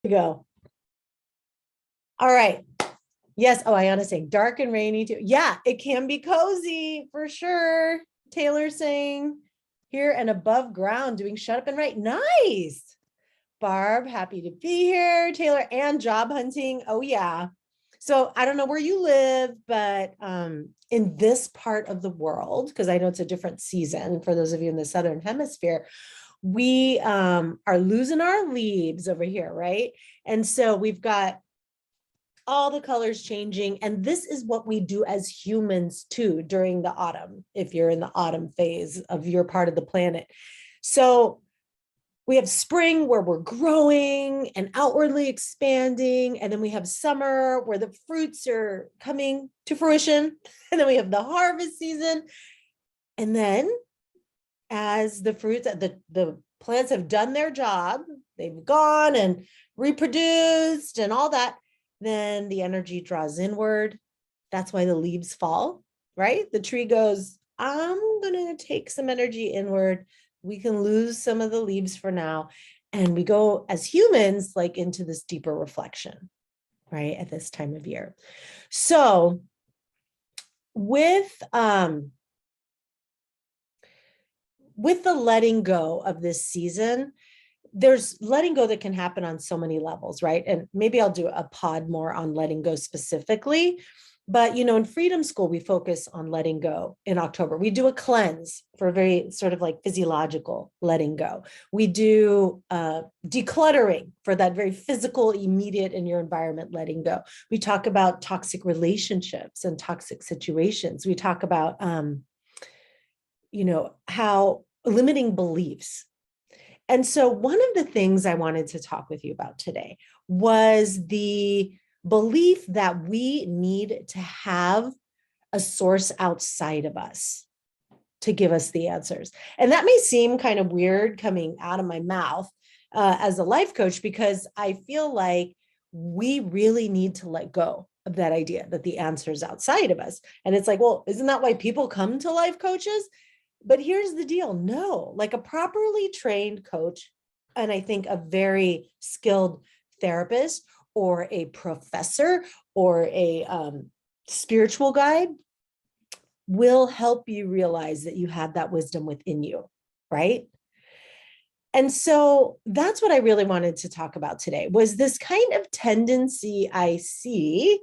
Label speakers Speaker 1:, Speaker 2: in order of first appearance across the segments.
Speaker 1: Go. All right. Yes. Oh, Ayana saying dark and rainy too. Yeah, it can be cozy for sure. Taylor saying here and above ground doing shut up and write. Nice. Barb, happy to be here. Taylor, and job hunting. Oh, yeah. So I don't know where you live, but in this part of the world, because I know it's a different season for those of you in the Southern Hemisphere, we are losing our leaves over here, right? And so we've got all the colors changing. And this is what we do as humans too during the autumn, if you're in the autumn phase of your part of the planet. So we have spring where we're growing and outwardly expanding. And then we have summer where the fruits are coming to fruition. And then we have the harvest season. And then as the fruits, the plants have done their job, they've gone and reproduced and all that, then the energy draws inward. That's why the leaves fall, right? The tree goes, I'm going to take some energy inward. We can lose some of the leaves for now. And we go as humans, like into this deeper reflection, right? At this time of year. So with the letting go of this season, there's letting go that can happen on so many levels, right? And maybe I'll do a pod more on letting go specifically. But, you know, in Freedom School, we focus on letting go in October. We do a cleanse for a very sort of like physiological letting go. We do decluttering for that very physical, immediate in your environment letting go. We talk about toxic relationships and toxic situations. We talk about, you know, how limiting beliefs. And so one of the things I wanted to talk with you about today was the belief that we need to have a source outside of us to give us the answers. And that may seem kind of weird coming out of my mouth as a life coach, because I feel like we really need to let go of that idea that the answer is outside of us. And it's like, well, isn't that why people come to life coaches? But here's the deal. No, like a properly trained coach, and I think a very skilled therapist or a professor or a spiritual guide will help you realize that you have that wisdom within you, right? And so that's what I really wanted to talk about today, was this kind of tendency I see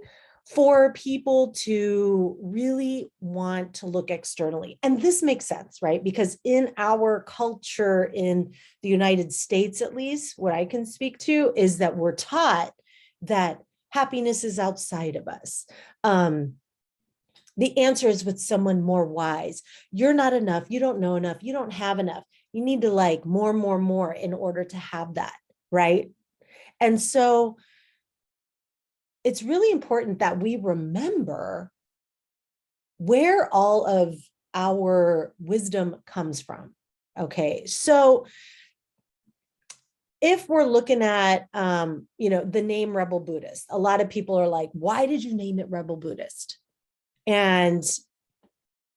Speaker 1: for people to really want to look externally. And this makes sense, right? Because in our culture, in the United States, at least, what I can speak to is that we're taught that happiness is outside of us. The answer is with someone more wise. You're not enough. You don't know enough. You don't have enough. You need to like more in order to have that, right? And so it's really important that we remember where all of our wisdom comes from. Okay, so if we're looking at, you know, the name Rebel Buddhist, a lot of people are like, why did you name it Rebel Buddhist? And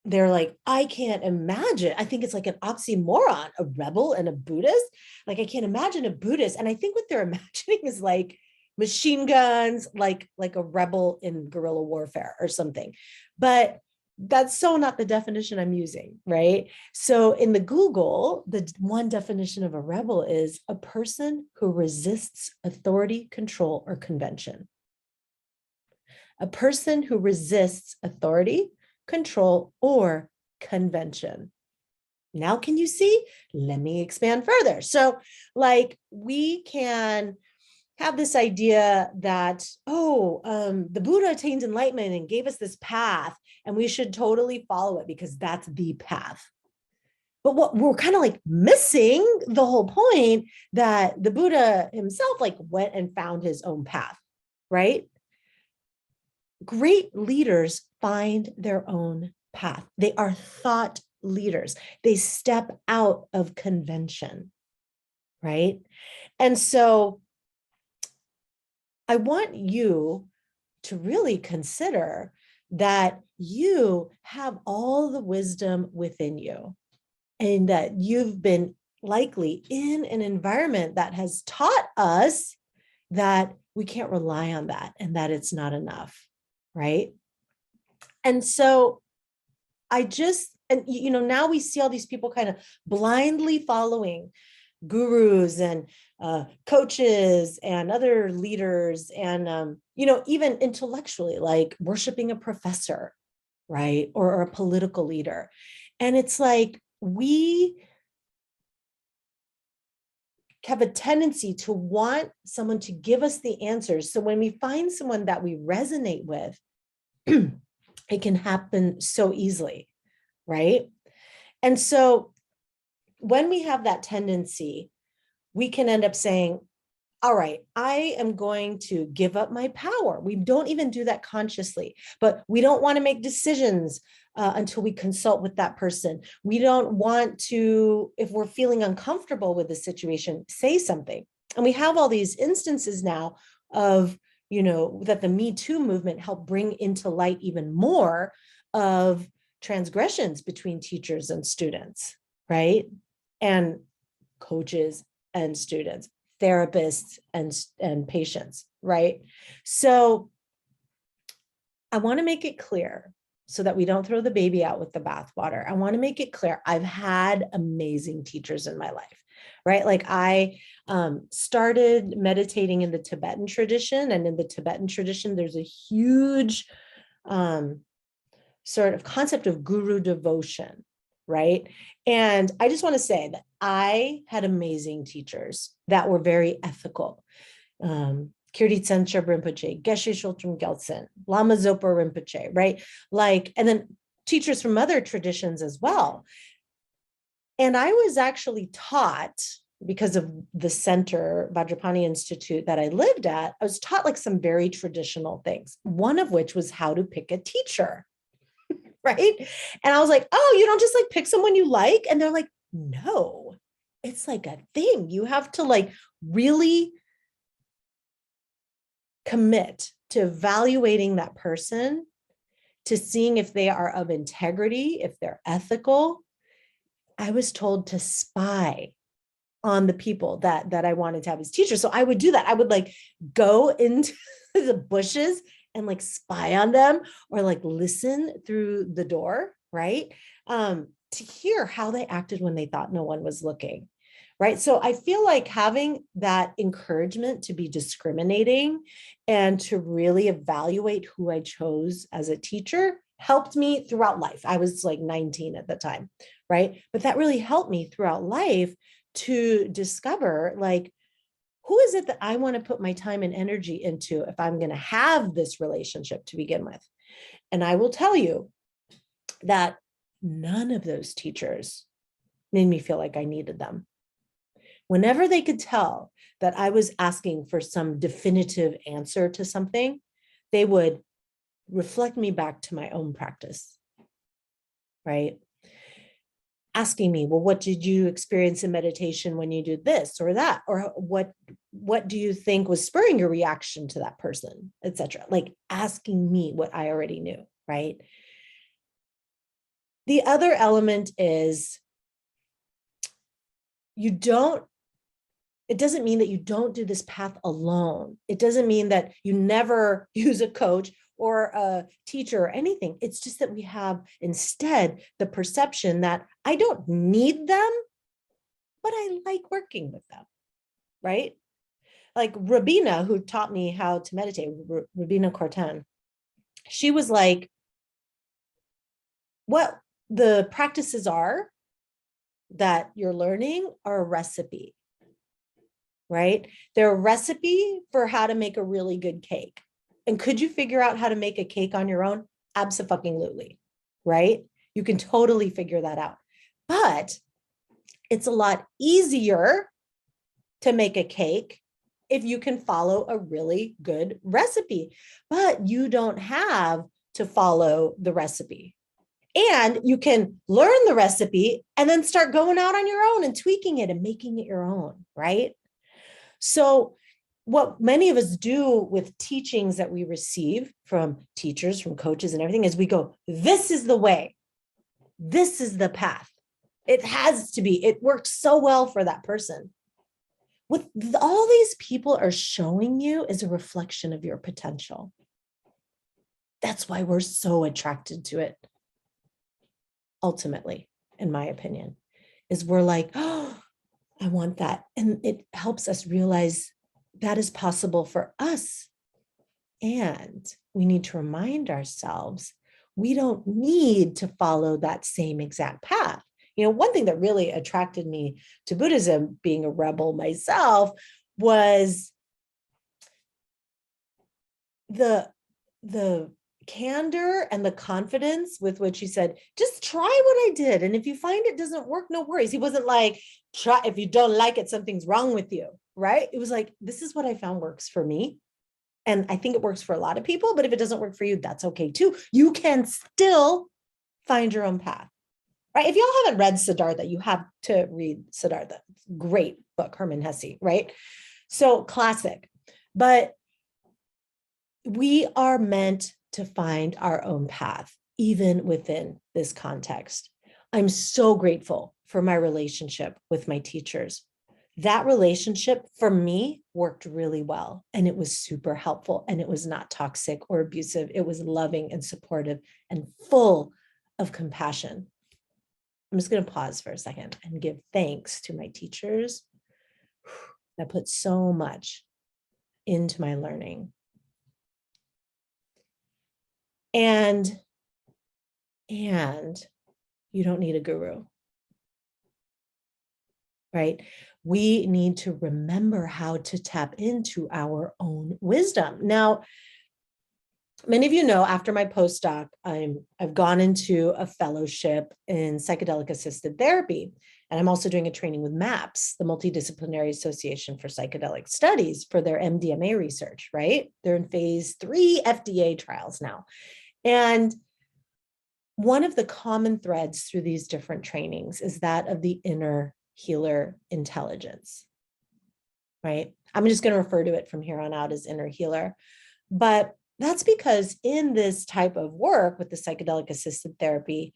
Speaker 1: they're like, I can't imagine. I think it's like an oxymoron, a rebel and a Buddhist. Like, I can't imagine a Buddhist. And I think what they're imagining is like machine guns, like a rebel in guerrilla warfare or something. But that's so not the definition I'm using, right? So in the Google, the one definition of a rebel is a person who resists authority, control, or convention. A person who resists authority, control, or convention. Now, can you see? Let me expand further. So, like, we can have this idea that, the Buddha attained enlightenment and gave us this path, and we should totally follow it because that's the path. But what we're kind of like missing the whole point that the Buddha himself like went and found his own path, right? Great leaders find their own path. They are thought leaders. They step out of convention, right? And so I want you to really consider that you have all the wisdom within you, and that you've been likely in an environment that has taught us that we can't rely on that and that it's not enough, right? And so and now we see all these people kind of blindly following gurus and coaches and other leaders, and even intellectually, like worshiping a professor, right, or a political leader. And it's like we have a tendency to want someone to give us the answers. So when we find someone that we resonate with, it can happen so easily, right? And so when we have that tendency, we can end up saying, all right, I am going to give up my power. We don't even do that consciously, but we don't want to make decisions until we consult with that person. We don't want to, if we're feeling uncomfortable with the situation, say something. And we have all these instances now of, that the Me Too movement helped bring into light even more of transgressions between teachers and students, right? And coaches and students, therapists and patients, right? So I want to make it clear so that we don't throw the baby out with the bathwater. I want to make it clear I've had amazing teachers in my life, right? Like I started meditating in the Tibetan tradition, and in the Tibetan tradition, there's a huge sort of concept of guru devotion, right? And I just want to say that I had amazing teachers that were very ethical. Kirti Tsenchab Rinpoche, Geshe Shultram Gyaltsen, Lama Zopa Rinpoche, right? Like, and then teachers from other traditions as well. And I was actually taught, because of the center, Vajrapani Institute that I lived at, I was taught like some very traditional things, one of which was how to pick a teacher. Right. And I was like, oh, you don't just like pick someone you like. And they're like, no, it's like a thing. You have to like really commit to evaluating that person, to seeing if they are of integrity, if they're ethical. I was told to spy on the people that I wanted to have as teachers. So I would do that. I would like go into the bushes and like spy on them, or like listen through the door, right? To hear how they acted when they thought no one was looking, right? So I feel like having that encouragement to be discriminating and to really evaluate who I chose as a teacher helped me throughout life. I was like 19 at the time, right? But that really helped me throughout life to discover, like, who is it that I want to put my time and energy into if I'm going to have this relationship to begin with? And I will tell you that none of those teachers made me feel like I needed them. Whenever they could tell that I was asking for some definitive answer to something, they would reflect me back to my own practice, right? Asking me, well, what did you experience in meditation when you did this or that? Or what do you think was spurring your reaction to that person, etc.? Like asking me what I already knew, right? The other element is it doesn't mean that you don't do this path alone. It doesn't mean that you never use a coach or a teacher or anything. It's just that we have instead the perception that I don't need them, but I like working with them, right? Like Rabina, who taught me how to meditate, Rabina Cortan, she was like, what the practices are that you're learning are a recipe, right? They're a recipe for how to make a really good cake. And could you figure out how to make a cake on your own? Abso-fucking-lutely, right? You can totally figure that out. But it's a lot easier to make a cake if you can follow a really good recipe. But you don't have to follow the recipe. And you can learn the recipe and then start going out on your own and tweaking it and making it your own, right? So what many of us do with teachings that we receive from teachers, from coaches and everything is we go, this is the way. This is the path. It has to be. It works so well for that person. What all these people are showing you is a reflection of your potential. That's why we're so attracted to it. Ultimately, in my opinion, is we're like, oh, I want that. And it helps us realize that is possible for us. And we need to remind ourselves we don't need to follow that same exact path. One thing that really attracted me to Buddhism, being a rebel myself, was the candor and the confidence with which he said, just try what I did. And if you find it doesn't work, no worries. He wasn't like, try, if you don't like it, something's wrong with you, right? It was like, this is what I found works for me. And I think it works for a lot of people, but if it doesn't work for you, that's okay too. You can still find your own path, right? If y'all haven't read Siddhartha, you have to read Siddhartha. Great book, Hermann Hesse, right? So classic. But we are meant to find our own path, even within this context. I'm so grateful for my relationship with my teachers. That relationship for me worked really well, and it was super helpful, and it was not toxic or abusive. It was loving and supportive and full of compassion. I'm just going to pause for a second and give thanks to my teachers that put so much into my learning. And you don't need a guru, right? We need to remember how to tap into our own wisdom. Now, many of you know, after my postdoc, I've gone into a fellowship in psychedelic assisted therapy. And I'm also doing a training with MAPS, the Multidisciplinary Association for Psychedelic Studies, for their MDMA research, right? They're in phase 3 FDA trials now. And one of the common threads through these different trainings is that of the inner healer intelligence, right? I'm just going to refer to it from here on out as inner healer. But that's because in this type of work with the psychedelic assisted therapy,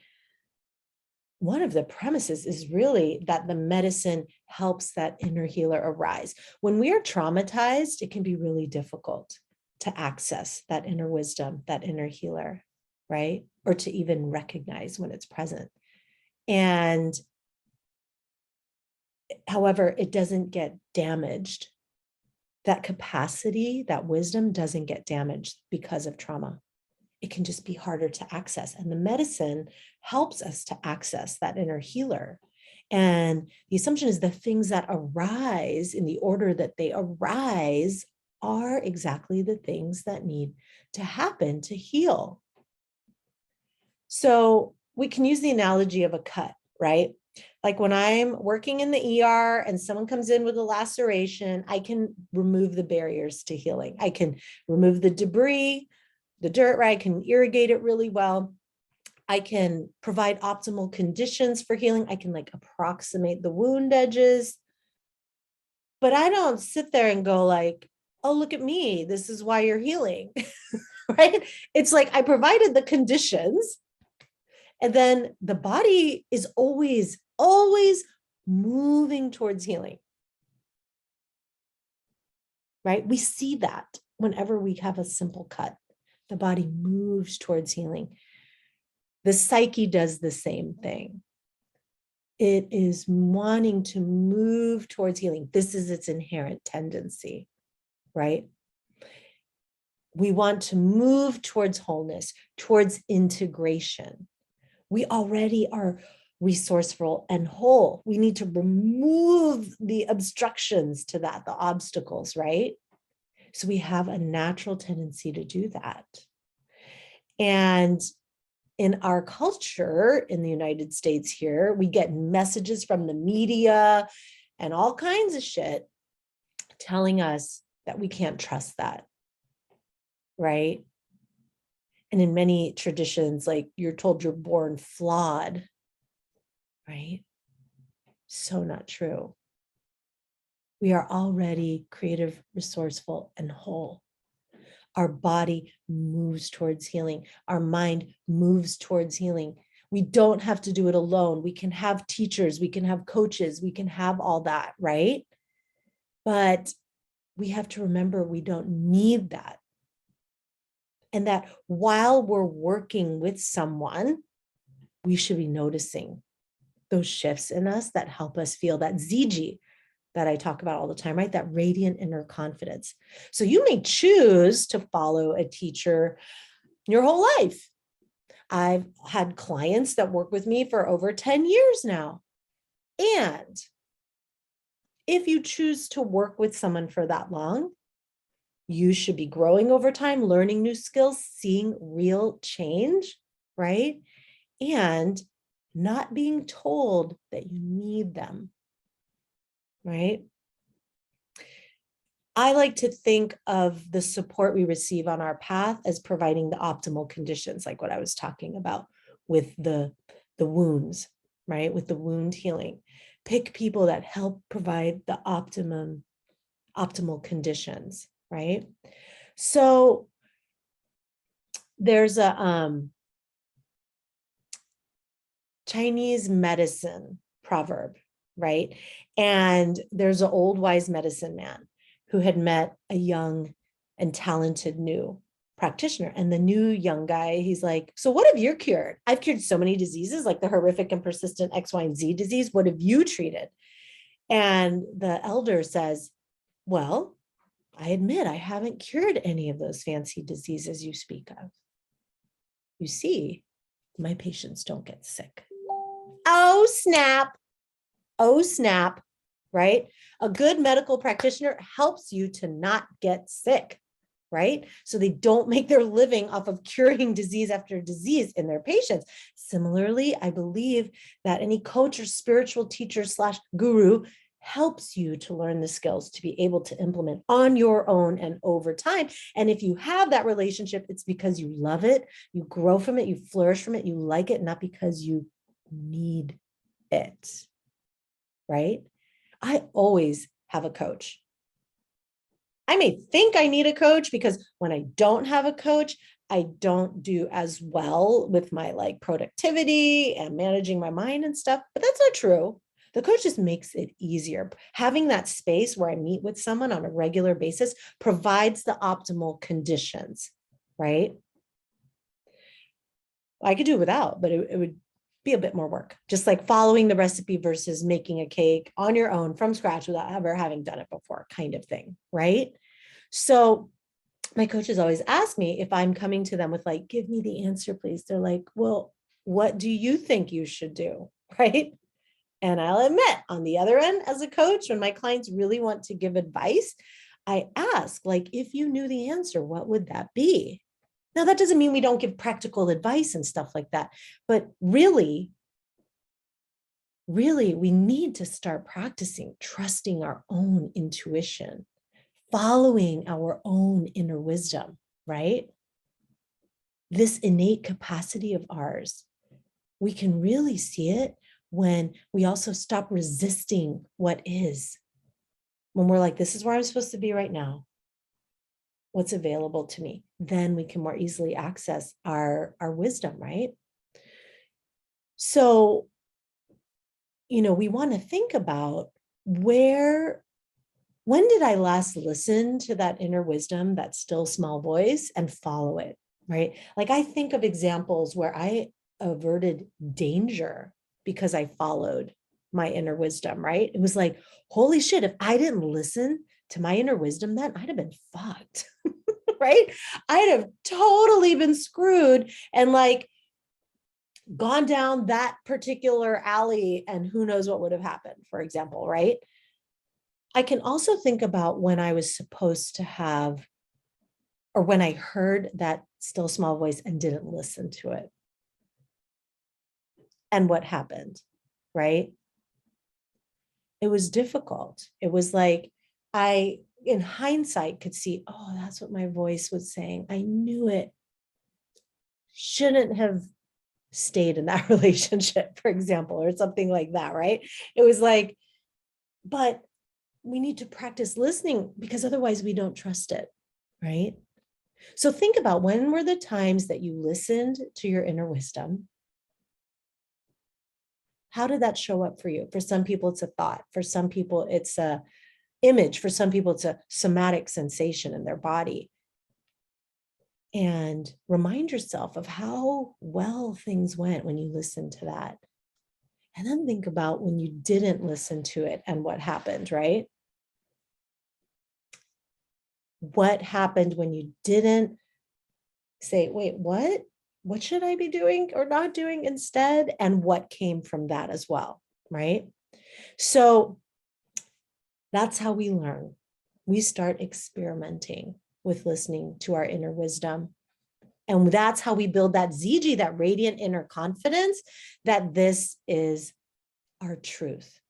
Speaker 1: one of the premises is really that the medicine helps that inner healer arise. When we are traumatized, it can be really difficult to access that inner wisdom, that inner healer, right? Or to even recognize when it's present. And however, it doesn't get damaged. That capacity, that wisdom doesn't get damaged because of trauma. It can just be harder to access. And the medicine helps us to access that inner healer. And the assumption is the things that arise in the order that they arise are exactly the things that need to happen to heal. So we can use the analogy of a cut, right? Like when I'm working in the ER and someone comes in with a laceration, I can remove the barriers to healing. I can remove the debris, the dirt, right? I can irrigate it really well. I can provide optimal conditions for healing. I can like approximate the wound edges. But I don't sit there and go like, oh, look at me. This is why you're healing, right? It's like I provided the conditions. And then the body is always moving towards healing, right? We see that whenever we have a simple cut, the body moves towards healing. The psyche does the same thing. It is wanting to move towards healing. This is its inherent tendency, right? We want to move towards wholeness, towards integration. We already are resourceful and whole. We need to remove the obstructions to that, the obstacles, right? So we have a natural tendency to do that. And in our culture in the United States here, we get messages from the media and all kinds of shit telling us that we can't trust that, right? And in many traditions, like you're told you're born flawed, right? So not true. We are already creative, resourceful, and whole. Our body moves towards healing. Our mind moves towards healing. We don't have to do it alone. We can have teachers, we can have coaches, we can have all that, right? But we have to remember we don't need that. And that while we're working with someone, we should be noticing those shifts in us that help us feel that ZG that I talk about all the time, right? That radiant inner confidence. So you may choose to follow a teacher your whole life. I've had clients that work with me for over 10 years now. And if you choose to work with someone for that long, you should be growing over time, learning new skills, seeing real change, right? And not being told that you need them, right? I like to think of the support we receive on our path as providing the optimal conditions, like what I was talking about with the wounds, right? With the wound healing. Pick people that help provide the optimal conditions, right? So there's a Chinese medicine proverb, right? And there's an old wise medicine man who had met a young and talented new practitioner. And the new young guy, he's like, so what have you cured? I've cured so many diseases, like the horrific and persistent X, Y, and Z disease. What have you treated? And the elder says, well, I admit I haven't cured any of those fancy diseases you speak of. You see, my patients don't get sick. Oh, snap. Oh, snap, right? A good medical practitioner helps you to not get sick, right? So they don't make their living off of curing disease after disease in their patients. Similarly, I believe that any coach or spiritual teacher / guru helps you to learn the skills to be able to implement on your own and over time. And if you have that relationship, it's because you love it, you grow from it, you flourish from it, you like it, not because you need it, right? I always have a coach. I may think I need a coach because when I don't have a coach, I don't do as well with my like productivity and managing my mind and stuff, but that's not true. The coach just makes it easier. Having that space where I meet with someone on a regular basis provides the optimal conditions, right? I could do without, but it would be a bit more work, just like following the recipe versus making a cake on your own from scratch without ever having done it before, kind of thing, right? So my coaches always ask me if I'm coming to them with like, give me the answer, please. They're like, well, what do you think you should do? Right. And I'll admit, on the other end, as a coach, when my clients really want to give advice, I ask, like, if you knew the answer, what would that be? Now, that doesn't mean we don't give practical advice and stuff like that, but really, we need to start practicing trusting our own intuition, following our own inner wisdom, right? This innate capacity of ours, we can really see it when we also stop resisting what is. When we're like, this is where I'm supposed to be right now. What's available to me? Then we can more easily access our wisdom, right? So, we want to think about when did I last listen to that inner wisdom, that still small voice, and follow it, right? Like I think of examples where I averted danger because I followed my inner wisdom, right? It was like, holy shit, if I didn't listen to my inner wisdom, then I'd have been fucked, right? I'd have totally been screwed and like gone down that particular alley and who knows what would have happened, for example, right? I can also think about when I was supposed to have, or when I heard that still small voice and didn't listen to it. And what happened, right? It was difficult. It was like, in hindsight, could see, oh, that's what my voice was saying. I knew it. Shouldn't have stayed in that relationship, for example, or something like that, right? It was like, but we need to practice listening because otherwise we don't trust it, right? So think about, when were the times that you listened to your inner wisdom? How did that show up for you? For some people, it's a thought. For some people, it's a image. For some people, it's a somatic sensation in their body. And remind yourself of how well things went when you listened to that. And then think about when you didn't listen to it and what happened, right? What happened when you didn't say, wait, what? What should I be doing or not doing instead? And what came from that as well, right? So that's how we learn. We start experimenting with listening to our inner wisdom. And that's how we build that ZG, that radiant inner confidence that this is our truth.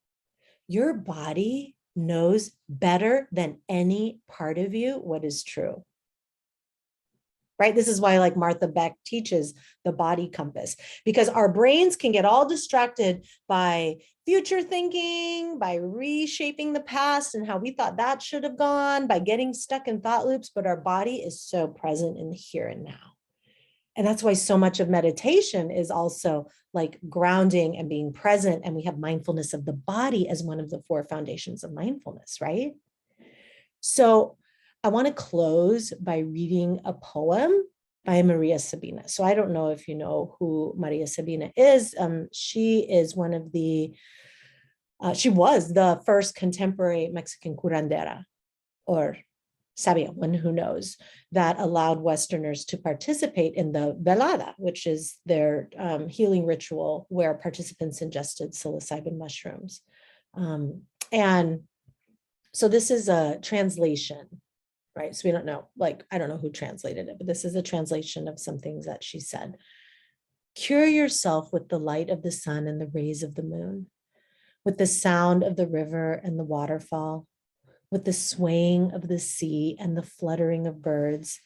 Speaker 1: Your body knows better than any part of you what is true. Right? This is why, like, Martha Beck teaches the body compass, because our brains can get all distracted by future thinking, by reshaping the past and how we thought that should have gone, by getting stuck in thought loops, but our body is so present in the here and now. And that's why so much of meditation is also like grounding and being present. And we have mindfulness of the body as one of the 4 foundations of mindfulness, right? So I want to close by reading a poem by Maria Sabina. So I don't know if you know who Maria Sabina is. She is one of the, she was the first contemporary Mexican curandera, or sabia, one who knows, that allowed Westerners to participate in the velada, which is their healing ritual where participants ingested psilocybin mushrooms. And so this is a translation, right? So we don't know, like, I don't know who translated it, but this is a translation of some things that she said. Cure yourself with the light of the sun and the rays of the moon, with the sound of the river and the waterfall, with the swaying of the sea and the fluttering of birds.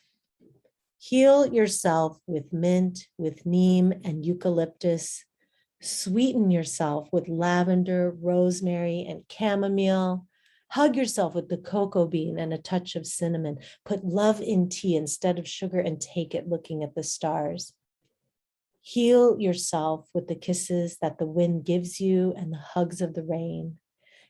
Speaker 1: Heal yourself with mint, with neem and eucalyptus. Sweeten yourself with lavender, rosemary, and chamomile. Hug yourself with the cocoa bean and a touch of cinnamon. Put love in tea instead of sugar and take it looking at the stars. Heal yourself with the kisses that the wind gives you and the hugs of the rain.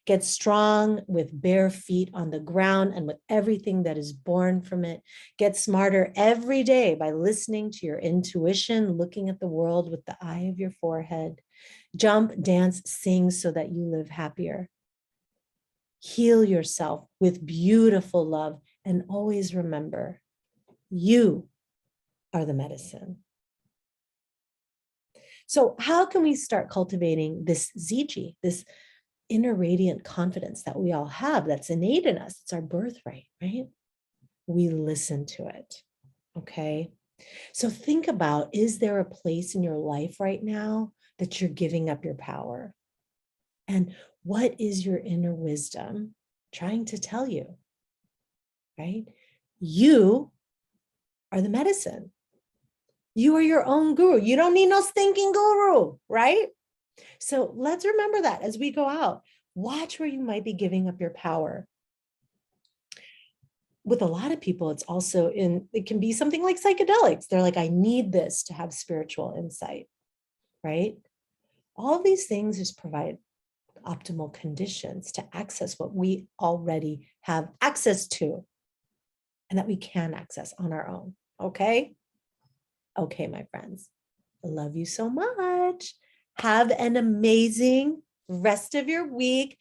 Speaker 1: Get strong with bare feet on the ground and with everything that is born from it. Get smarter every day by listening to your intuition, looking at the world with the eye of your forehead. Jump, dance, sing so that you live happier. Heal yourself with beautiful love and always remember, you are the medicine. So how can we start cultivating this ZG, this inner radiant confidence that we all have that's innate in us? It's our birthright, right? We listen to it, okay? So think about, is there a place in your life right now that you're giving up your power? And what is your inner wisdom trying to tell you, right? You are the medicine. You are your own guru. You don't need no stinking guru, right? So let's remember that as we go out. Watch where you might be giving up your power. With a lot of people, it's also it can be something like psychedelics. They're like, I need this to have spiritual insight, right? All of these things just provide optimal conditions to access what we already have access to and that we can access on our own, okay? Okay, my friends, I love you so much. Have an amazing rest of your week.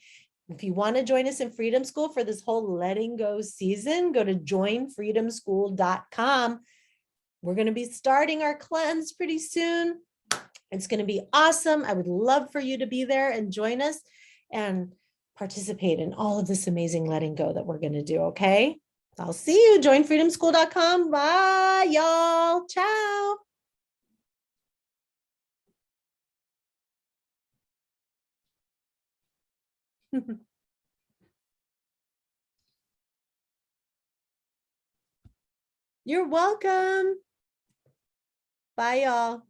Speaker 1: If you want to join us in Freedom School for this whole letting go season, go to joinfreedomschool.com. We're going to be starting our cleanse pretty soon. It's going to be awesome. I would love for you to be there and join us and participate in all of this amazing letting go that we're going to do, okay? I'll see you. Joinfreedomschool.com. Bye, y'all. Ciao. You're welcome. Bye, y'all.